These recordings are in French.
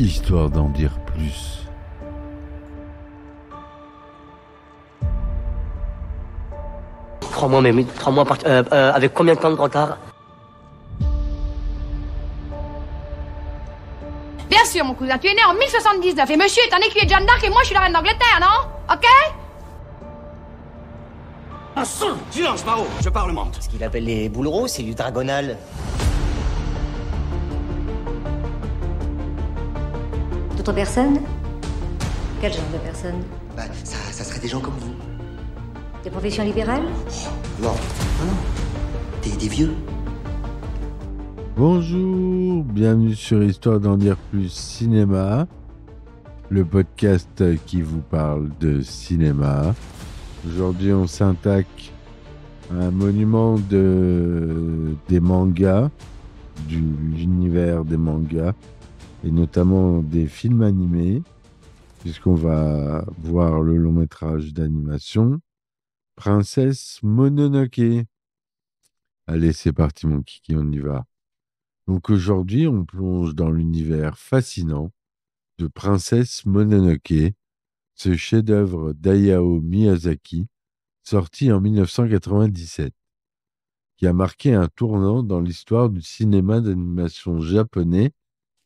histoire d'en dire plus. Mais 3 mois avec combien de temps de retard? Bien sûr, mon cousin, tu es né en 1079 et monsieur est un écuyer de Jeanne d'Arc et moi je suis la reine d'Angleterre, non? Ok? Un son! Silence, Marot, je parlemente. Ce qu'il appelle les bouleros, c'est du dragonal. D'autres personnes? Quel genre de personnes? Bah, ça serait des gens comme vous. Des professions libérales? Non. Des vieux. Bonjour, bienvenue sur Histoire d'en dire plus cinéma, le podcast qui vous parle de cinéma. Aujourd'hui, on s'attaque à un monument des mangas, de l'univers des mangas, et notamment des films animés, puisqu'on va voir le long métrage d'animation Princesse Mononoke. Allez, c'est parti mon kiki, on y va. Donc aujourd'hui, on plonge dans l'univers fascinant de Princesse Mononoke, ce chef-d'œuvre d'Hayao Miyazaki, sorti en 1997, qui a marqué un tournant dans l'histoire du cinéma d'animation japonais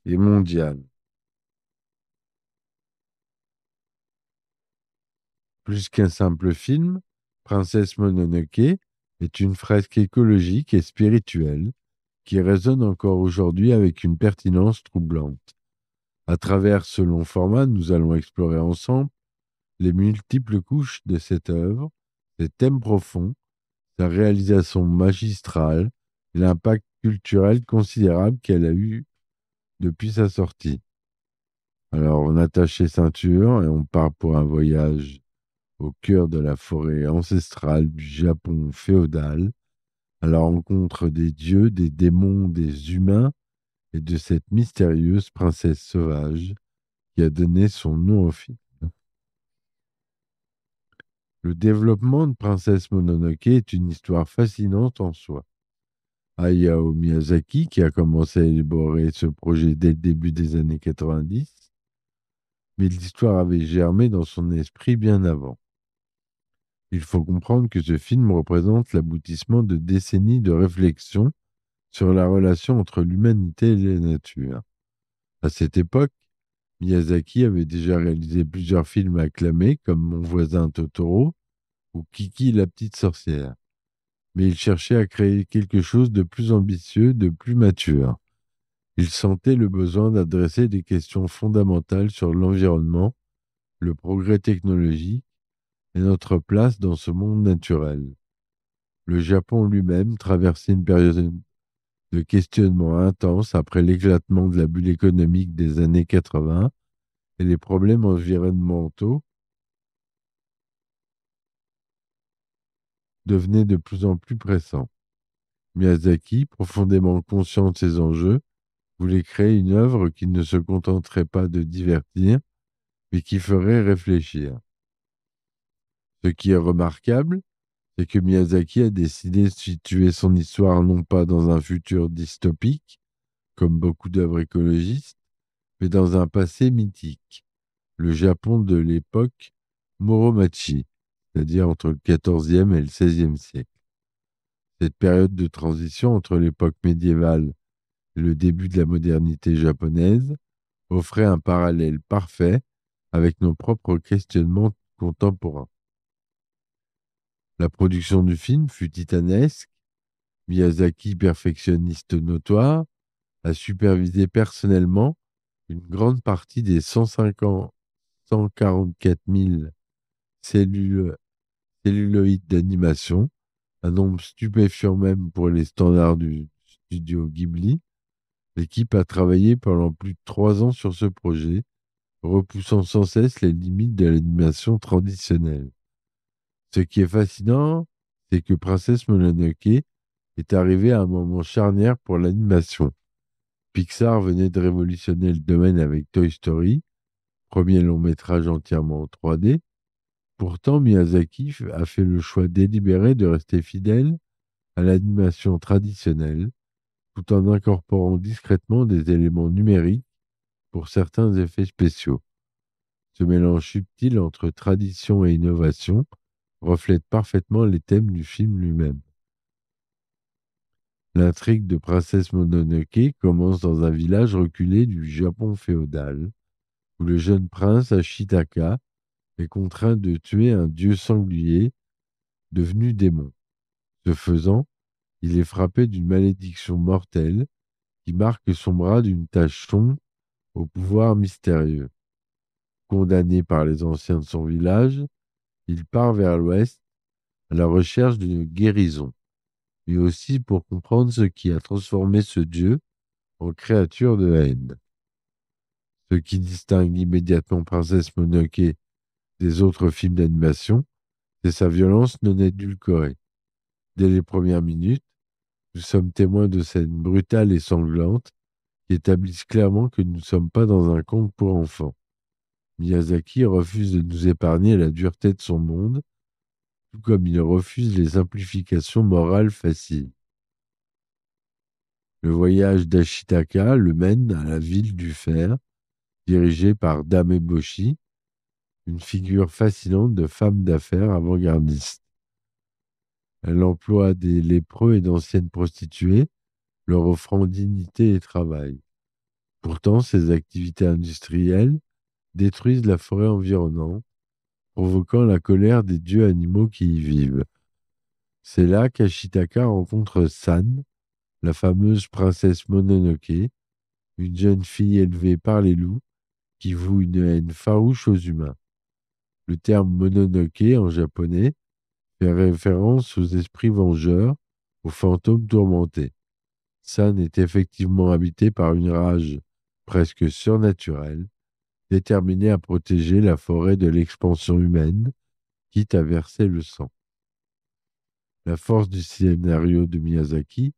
et mondial. Plus qu'un simple film, Princesse Mononoke est une fresque écologique et spirituelle qui résonne encore aujourd'hui avec une pertinence troublante. À travers ce long format, nous allons explorer ensemble les multiples couches de cette œuvre, ses thèmes profonds, sa réalisation magistrale et l'impact culturel considérable qu'elle a eu depuis sa sortie. Alors, on attache les ceintures et on part pour un voyage au cœur de la forêt ancestrale du Japon féodal, à la rencontre des dieux, des démons, des humains et de cette mystérieuse princesse sauvage qui a donné son nom au film. Le développement de Princesse Mononoke est une histoire fascinante en soi. Hayao Miyazaki, qui a commencé à élaborer ce projet dès le début des années 90, mais l'histoire avait germé dans son esprit bien avant. Il faut comprendre que ce film représente l'aboutissement de décennies de réflexion sur la relation entre l'humanité et la nature. À cette époque, Miyazaki avait déjà réalisé plusieurs films acclamés comme Mon voisin Totoro ou Kiki la petite sorcière. Mais il cherchait à créer quelque chose de plus ambitieux, de plus mature. Il sentait le besoin d'adresser des questions fondamentales sur l'environnement, le progrès technologique et notre place dans ce monde naturel. Le Japon lui-même traversait une période de questionnement intense après l'éclatement de la bulle économique des années 80 et les problèmes environnementaux devenaient de plus en plus pressants. Miyazaki, profondément conscient de ces enjeux, voulait créer une œuvre qui ne se contenterait pas de divertir, mais qui ferait réfléchir. Ce qui est remarquable, c'est que Miyazaki a décidé de situer son histoire non pas dans un futur dystopique, comme beaucoup d'œuvres écologistes, mais dans un passé mythique, le Japon de l'époque Muromachi, c'est-à-dire entre le XIVe et le XVIe siècle. Cette période de transition entre l'époque médiévale et le début de la modernité japonaise offrait un parallèle parfait avec nos propres questionnements contemporains. La production du film fut titanesque. Miyazaki, perfectionniste notoire, a supervisé personnellement une grande partie des 144 000 celluloïdes d'animation, un nombre stupéfiant même pour les standards du studio Ghibli. L'équipe a travaillé pendant plus de 3 ans sur ce projet, repoussant sans cesse les limites de l'animation traditionnelle. Ce qui est fascinant, c'est que Princesse Mononoke est arrivée à un moment charnière pour l'animation. Pixar venait de révolutionner le domaine avec Toy Story, premier long métrage entièrement en 3D. Pourtant, Miyazaki a fait le choix délibéré de rester fidèle à l'animation traditionnelle, tout en incorporant discrètement des éléments numériques pour certains effets spéciaux. Ce mélange subtil entre tradition et innovation reflète parfaitement les thèmes du film lui-même. L'intrigue de Princesse Mononoke commence dans un village reculé du Japon féodal, où le jeune prince Ashitaka est contraint de tuer un dieu sanglier devenu démon. Ce faisant, il est frappé d'une malédiction mortelle qui marque son bras d'une tache sombre au pouvoir mystérieux. Condamné par les anciens de son village, il part vers l'ouest à la recherche d'une guérison, mais aussi pour comprendre ce qui a transformé ce dieu en créature de haine. Ce qui distingue immédiatement Princesse Mononoke des autres films d'animation, c'est sa violence non édulcorée. Dès les premières minutes, nous sommes témoins de scènes brutales et sanglantes qui établissent clairement que nous ne sommes pas dans un conte pour enfants. Miyazaki refuse de nous épargner la dureté de son monde, tout comme il refuse les simplifications morales faciles. Le voyage d'Ashitaka le mène à la ville du fer, dirigée par Dame Eboshi, une figure fascinante de femme d'affaires avant-gardiste. Elle emploie des lépreux et d'anciennes prostituées, leur offrant dignité et travail. Pourtant, ces activités industrielles détruisent la forêt environnante, provoquant la colère des dieux animaux qui y vivent. C'est là qu'Ashitaka rencontre San, la fameuse princesse Mononoke, une jeune fille élevée par les loups qui voue une haine farouche aux humains. Le terme Mononoke en japonais fait référence aux esprits vengeurs, aux fantômes tourmentés. San est effectivement habité par une rage presque surnaturelle, déterminée à protéger la forêt de l'expansion humaine, quitte à verser le sang. La force du scénario de Miyazaki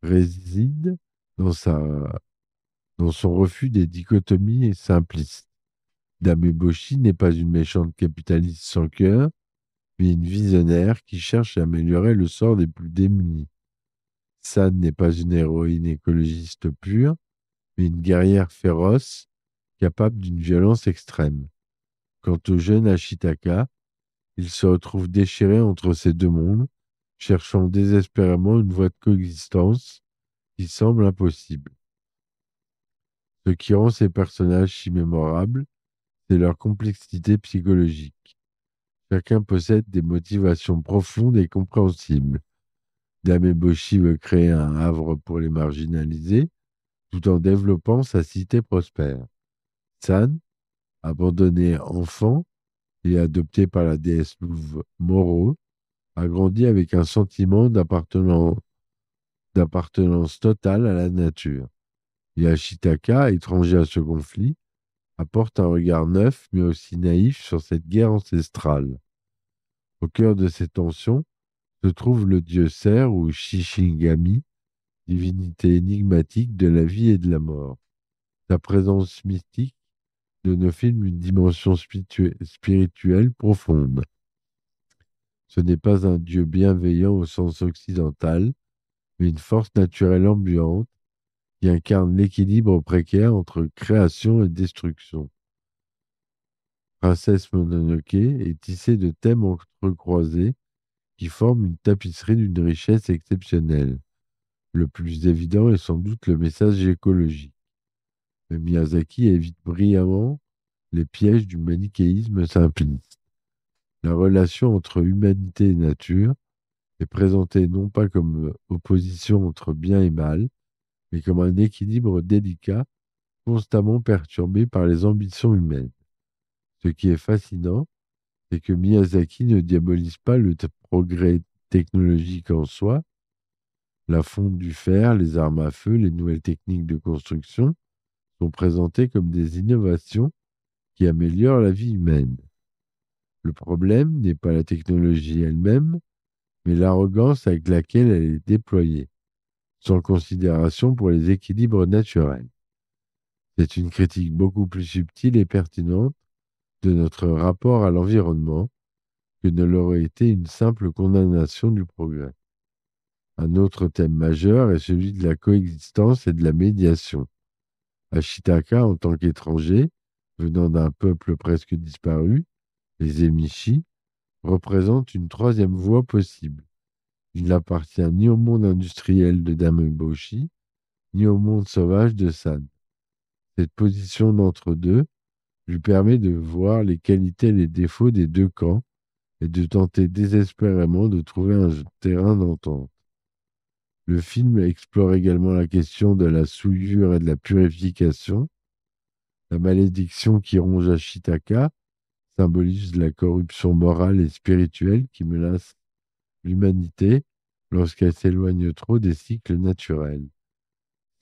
réside dans son refus des dichotomies simplistes. Dame Eboshi n'est pas une méchante capitaliste sans cœur, mais une visionnaire qui cherche à améliorer le sort des plus démunis. San n'est pas une héroïne écologiste pure, mais une guerrière féroce, capable d'une violence extrême. Quant au jeune Ashitaka, il se retrouve déchiré entre ces deux mondes, cherchant désespérément une voie de coexistence qui semble impossible. Ce qui rend ces personnages si mémorables, c'est leur complexité psychologique. Chacun possède des motivations profondes et compréhensibles. Dame Eboshi veut créer un havre pour les marginalisés, tout en développant sa cité prospère. San, abandonné enfant et adopté par la déesse louve Moro, a grandi avec un sentiment d'appartenance totale à la nature. Yashitaka, étranger à ce conflit, apporte un regard neuf mais aussi naïf sur cette guerre ancestrale. Au cœur de ces tensions se trouve le dieu cerf ou Shishigami, divinité énigmatique de la vie et de la mort. Sa présence mystique donne au film une dimension spirituelle profonde. Ce n'est pas un dieu bienveillant au sens occidental, mais une force naturelle ambiante qui incarne l'équilibre précaire entre création et destruction. Princesse Mononoke est tissée de thèmes entrecroisés qui forment une tapisserie d'une richesse exceptionnelle. Le plus évident est sans doute le message écologique. Mais Miyazaki évite brillamment les pièges du manichéisme simpliste. La relation entre humanité et nature est présentée non pas comme opposition entre bien et mal, mais comme un équilibre délicat, constamment perturbé par les ambitions humaines. Ce qui est fascinant, c'est que Miyazaki ne diabolise pas le progrès technologique en soi. La fonte du fer, les armes à feu, les nouvelles techniques de construction sont présentées comme des innovations qui améliorent la vie humaine. Le problème n'est pas la technologie elle-même, mais l'arrogance avec laquelle elle est déployée, sans considération pour les équilibres naturels. C'est une critique beaucoup plus subtile et pertinente de notre rapport à l'environnement que ne l'aurait été une simple condamnation du progrès. Un autre thème majeur est celui de la coexistence et de la médiation. Ashitaka, en tant qu'étranger, venant d'un peuple presque disparu, les Emishi, représente une troisième voie possible. Il n'appartient ni au monde industriel de Dameboshi, ni au monde sauvage de San. Cette position d'entre-deux lui permet de voir les qualités et les défauts des deux camps et de tenter désespérément de trouver un terrain d'entente. Le film explore également la question de la souillure et de la purification. La malédiction qui ronge Ashitaka symbolise la corruption morale et spirituelle qui menace l'humanité lorsqu'elle s'éloigne trop des cycles naturels.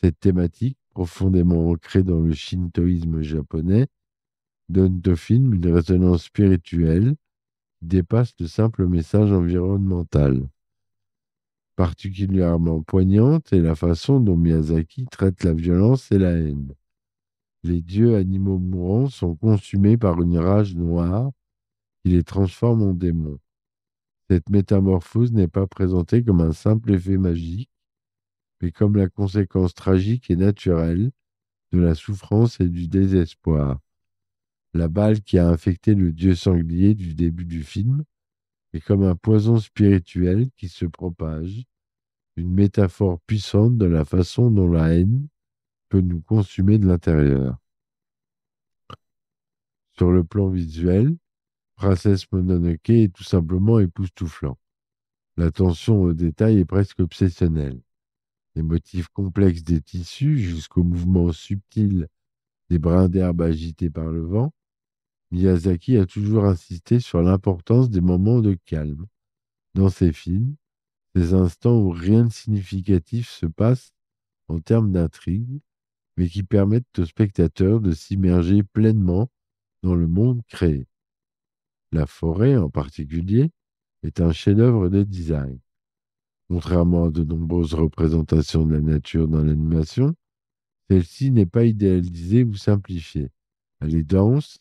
Cette thématique, profondément ancrée dans le shintoïsme japonais, donne au film une résonance spirituelle qui dépasse le simple message environnemental. Particulièrement poignante est la façon dont Miyazaki traite la violence et la haine. Les dieux animaux mourants sont consumés par une rage noire qui les transforme en démons. Cette métamorphose n'est pas présentée comme un simple effet magique, mais comme la conséquence tragique et naturelle de la souffrance et du désespoir. La balle qui a infecté le dieu sanglier du début du film est comme un poison spirituel qui se propage, une métaphore puissante de la façon dont la haine peut nous consumer de l'intérieur. Sur le plan visuel, Princesse Mononoke est tout simplement époustouflant. L'attention aux détails est presque obsessionnelle. Les motifs complexes des tissus jusqu'aux mouvements subtils des brins d'herbe agités par le vent, Miyazaki a toujours insisté sur l'importance des moments de calme. Dans ses films, ces instants où rien de significatif se passe en termes d'intrigue, mais qui permettent au spectateur de s'immerger pleinement dans le monde créé. La forêt, en particulier, est un chef-d'œuvre de design. Contrairement à de nombreuses représentations de la nature dans l'animation, celle-ci n'est pas idéalisée ou simplifiée. Elle est dense,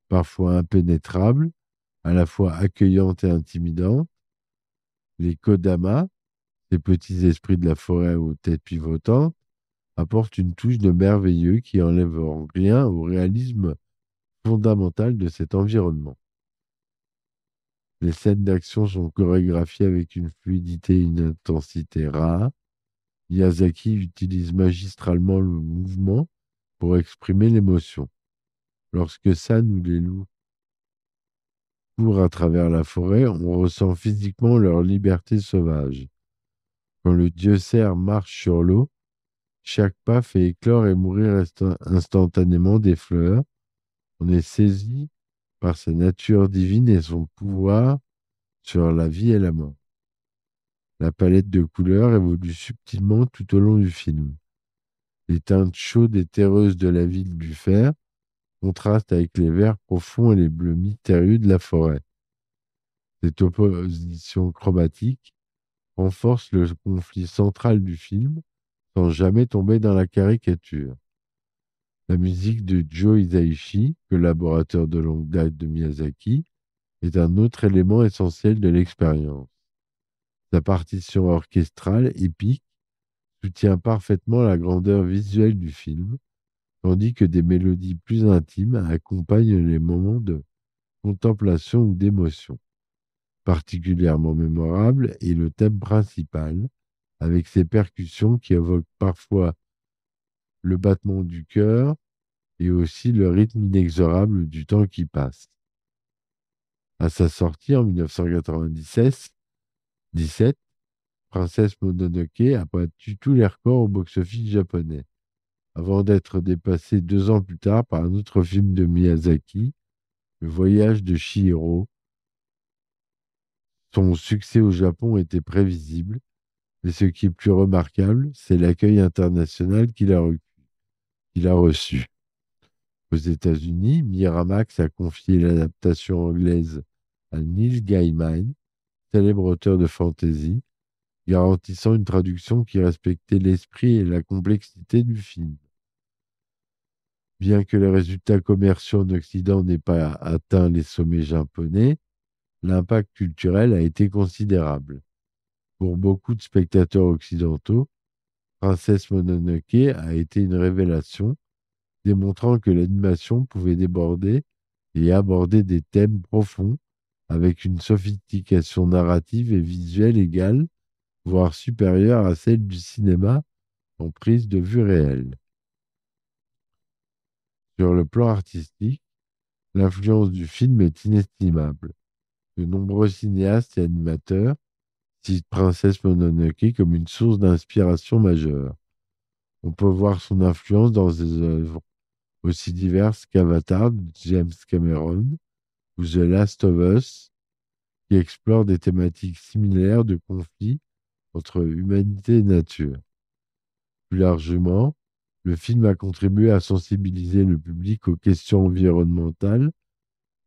parfois impénétrable, à la fois accueillante et intimidante. Les Kodama, ces petits esprits de la forêt aux têtes pivotantes, apportent une touche de merveilleux qui enlève en rien au réalisme fondamental de cet environnement. Les scènes d'action sont chorégraphiées avec une fluidité et une intensité rares. Miyazaki utilise magistralement le mouvement pour exprimer l'émotion. Lorsque San ou les loups courent à travers la forêt, on ressent physiquement leur liberté sauvage. Quand le dieu cerf marche sur l'eau, chaque pas fait éclore et mourir instantanément des fleurs. On est saisi par sa nature divine et son pouvoir sur la vie et la mort. La palette de couleurs évolue subtilement tout au long du film. Les teintes chaudes et terreuses de la ville du fer contrastent avec les verts profonds et les bleus mystérieux de la forêt. Cette opposition chromatique renforce le conflit central du film sans jamais tomber dans la caricature. La musique de Joe Hisaishi, collaborateur de longue date de Miyazaki, est un autre élément essentiel de l'expérience. Sa partition orchestrale épique soutient parfaitement la grandeur visuelle du film, tandis que des mélodies plus intimes accompagnent les moments de contemplation ou d'émotion. Particulièrement mémorable est le thème principal, avec ses percussions qui évoquent parfois le battement du cœur et aussi le rythme inexorable du temps qui passe. À sa sortie en 1997, Princesse Mononoke a battu tous les records au box-office japonais, avant d'être dépassé 2 ans plus tard par un autre film de Miyazaki, Le Voyage de Chihiro. Son succès au Japon était prévisible, mais ce qui est plus remarquable, c'est l'accueil international qu'il a reçu. Aux États-Unis, Miramax a confié l'adaptation anglaise à Neil Gaiman, célèbre auteur de fantasy, garantissant une traduction qui respectait l'esprit et la complexité du film. Bien que les résultats commerciaux en Occident n'aient pas atteint les sommets japonais, l'impact culturel a été considérable. Pour beaucoup de spectateurs occidentaux, Princesse Mononoke a été une révélation, démontrant que l'animation pouvait déborder et aborder des thèmes profonds avec une sophistication narrative et visuelle égale, voire supérieure à celle du cinéma en prise de vue réelle. Sur le plan artistique, l'influence du film est inestimable. De nombreux cinéastes et animateurs citent Princesse Mononoke comme une source d'inspiration majeure. On peut voir son influence dans des œuvres aussi diverses qu'Avatar de James Cameron ou The Last of Us, qui explorent des thématiques similaires de conflit entre humanité et nature. Plus largement, le film a contribué à sensibiliser le public aux questions environnementales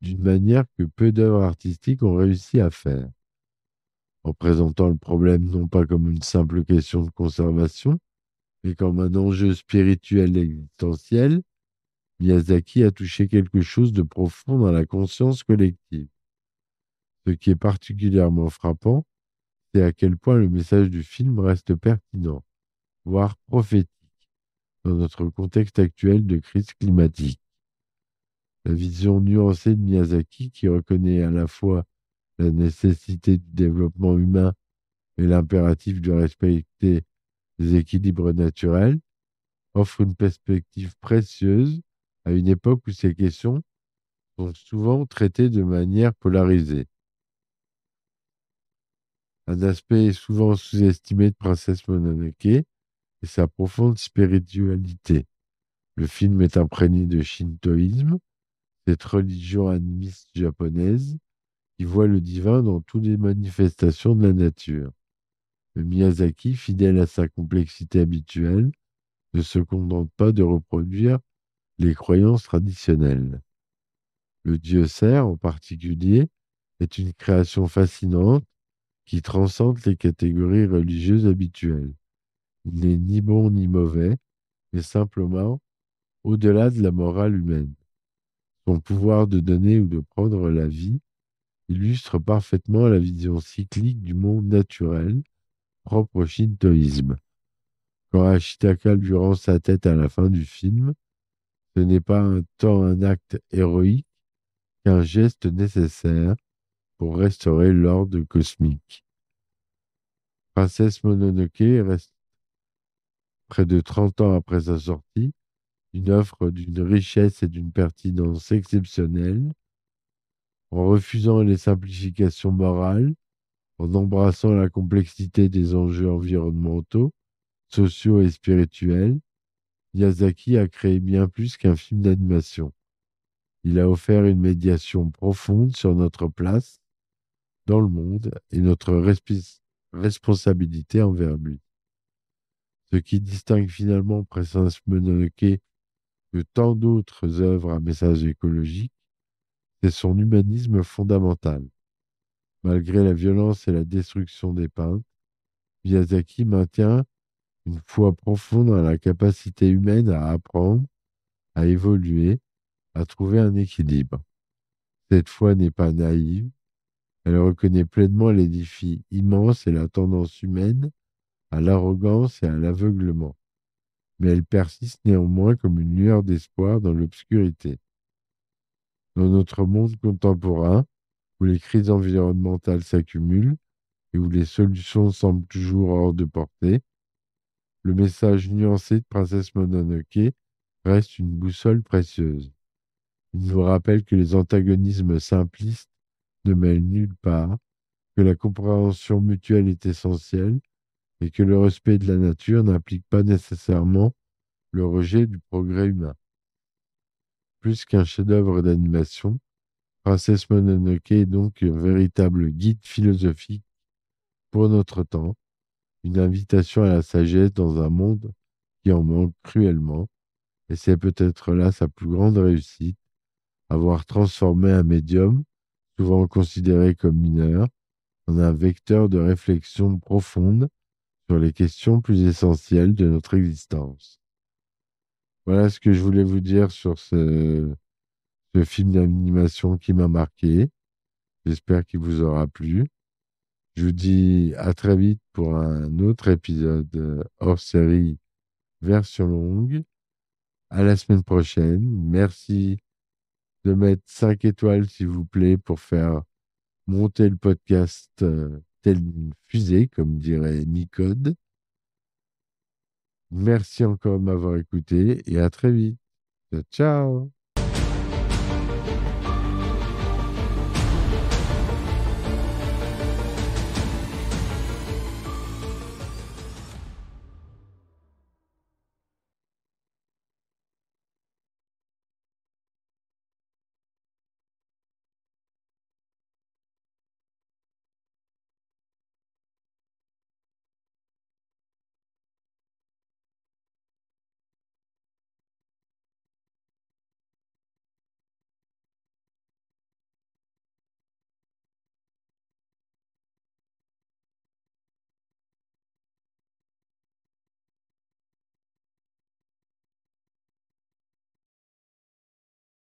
d'une manière que peu d'œuvres artistiques ont réussi à faire, en présentant le problème non pas comme une simple question de conservation, mais comme un enjeu spirituel et existentiel. Miyazaki a touché quelque chose de profond dans la conscience collective. Ce qui est particulièrement frappant, c'est à quel point le message du film reste pertinent, voire prophétique, dans notre contexte actuel de crise climatique. La vision nuancée de Miyazaki, qui reconnaît à la fois la nécessité du développement humain et l'impératif de respecter les équilibres naturels, offre une perspective précieuse à une époque où ces questions sont souvent traitées de manière polarisée. Un aspect souvent sous-estimé de Princesse Mononoke est sa profonde spiritualité. Le film est imprégné de shintoïsme, cette religion animiste japonaise qui voit le divin dans toutes les manifestations de la nature. Mais Miyazaki, fidèle à sa complexité habituelle, ne se contente pas de reproduire les croyances traditionnelles. Le dieu cerf, en particulier, est une création fascinante qui transcende les catégories religieuses habituelles. Il n'est ni bon ni mauvais, mais simplement au-delà de la morale humaine. Son pouvoir de donner ou de prendre la vie illustre parfaitement la vision cyclique du monde naturel propre au shintoïsme. Quand Ashitaka lui rend sa tête à la fin du film, ce n'est pas tant un acte héroïque qu'un geste nécessaire pour restaurer l'ordre cosmique. Princesse Mononoke reste près de 30 ans après sa sortie, une œuvre d'une richesse et d'une pertinence exceptionnelles, en refusant les simplifications morales, en embrassant la complexité des enjeux environnementaux, sociaux et spirituels. Miyazaki a créé bien plus qu'un film d'animation. Il a offert une médiation profonde sur notre place dans le monde et notre responsabilité envers lui. Ce qui distingue finalement Princesse Mononoke de tant d'autres œuvres à message écologique, c'est son humanisme fondamental. Malgré la violence et la destruction des peintres, Miyazaki maintient une foi profonde dans la capacité humaine à apprendre, à évoluer, à trouver un équilibre. Cette foi n'est pas naïve, elle reconnaît pleinement les défis immenses et la tendance humaine à l'arrogance et à l'aveuglement. Mais elle persiste néanmoins comme une lueur d'espoir dans l'obscurité. Dans notre monde contemporain, où les crises environnementales s'accumulent et où les solutions semblent toujours hors de portée, le message nuancé de Princesse Mononoke reste une boussole précieuse. Il nous rappelle que les antagonismes simplistes ne mènent nulle part, que la compréhension mutuelle est essentielle et que le respect de la nature n'implique pas nécessairement le rejet du progrès humain. Plus qu'un chef-d'œuvre d'animation, Princesse Mononoke est donc un véritable guide philosophique pour notre temps, une invitation à la sagesse dans un monde qui en manque cruellement, et c'est peut-être là sa plus grande réussite, avoir transformé un médium, souvent considéré comme mineur, en un vecteur de réflexion profonde sur les questions plus essentielles de notre existence. Voilà ce que je voulais vous dire sur ce film d'animation qui m'a marqué. J'espère qu'il vous aura plu. Je vous dis à très vite pour un autre épisode hors série version longue. À la semaine prochaine. Merci de mettre 5 étoiles, s'il vous plaît, pour faire monter le podcast telle une fusée, comme dirait Nicode. Merci encore de m'avoir écouté et à très vite. Ciao, ciao.